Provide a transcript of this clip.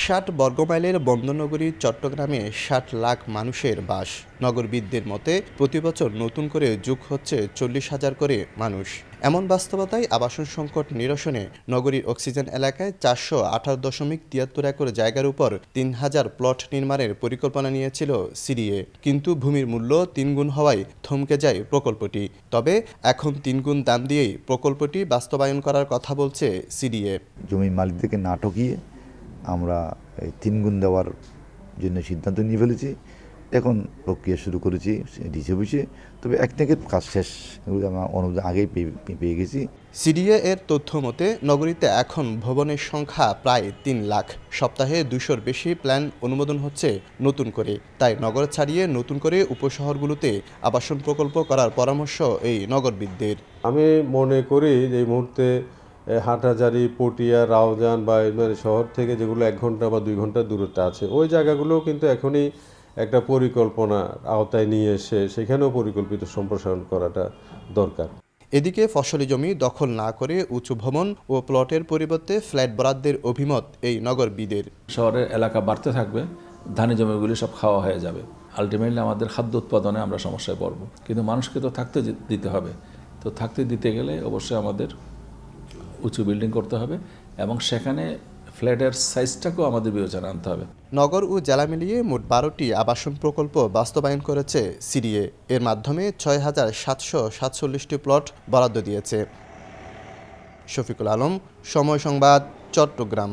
৬০ বর্গমাইলের বন্দরনগরী চট্টগ্রামে ৬০ লাখ মানুষের বাস। নগরবিদদের মতে প্রতিবছর নতুন করে যোগ হচ্ছে ৪০,০০০ করে মানুষ। এমন বাস্তবতায় আবাসন সংকট নিরসনে নগরীর অক্সিজেন এলাকায় ৪১৮.৭৩ একর জায়গার উপর ৩,০০০ প্লট নির্মাণের পরিকল্পনা নিয়েছিল সিডিএ। কিন্তু ভূমির মূল্য ৩ গুণ হওয়ায় থমকে যায় প্রকল্পটি। তবে এখন ৩ গুণ দাম দিয়েই প্রকল্পটি বাস্তবায়ন করার কথা বলছে সিডিএ। জমির মালিকদেরকে না ঠকিয়ে আমরা ৩ গুণ দেওয়ার জন্য সিদ্ধান্ত নিয়ে ফেলেছি। এখন প্রক্রিয়া শুরু করেছি ডিসি অফিসে। তবে এক থেকে কাজ শেষ, এগুলো আমরা অনুমোদন আগেই পেয়ে গেছি। সিডিএ এর তথ্য মতে নগরীতে এখন ভবনের সংখ্যা প্রায় ৩ লাখ। সপ্তাহে ২০০-র বেশি প্ল্যান অনুমোদন হচ্ছে নতুন করে। তাই নগর ছাড়িয়ে নতুন করে উপশহরগুলোতে আবাসন প্রকল্প করার পরামর্শ এই নগরবিদদের। আমি মনে করি যে এই মুহূর্তে হাটহাজারী, পটিয়া, রাউজান বা শহর থেকে যেগুলো ১ ঘন্টা বা ২ ঘন্টার দূরত্বে আছে, ওই জায়গাগুলো কিন্তু এখনই একটা পরিকল্পনার আওতায় নিয়ে এসে সেখানেও পরিকল্পিত সম্প্রসারণ করাটা দরকার। এদিকে ফসলি জমি দখল না করে উঁচু ভবন ও প্লটের পরিবর্তে ফ্ল্যাট বরাদ্দের অভিমত এই নগরবিদের। শহরের এলাকা বাড়তে থাকবে, ধানি জমিগুলি সব খাওয়া হয়ে যাবে। আলটিমেটলি আমাদের খাদ্য উৎপাদনে আমরা সমস্যায় পড়ব। কিন্তু মানুষকে তো থাকতে দিতে হবে। তো থাকতে দিতে গেলে অবশ্যই আমাদের উঁচু বিল্ডিং করতে হবে এবং সেখানে ফ্ল্যাটের সাইজটাকেও আমাদের বিবেচনা আনতে হবে। নগর ও জেলা মিলিয়ে মোট ১২টি আবাসন প্রকল্প বাস্তবায়ন করেছে সিডিএ। এর মাধ্যমে ৬,৭৪৭টি প্লট বরাদ্দ দিয়েছে। শফিকুল আলম, সময় সংবাদ, চট্টগ্রাম।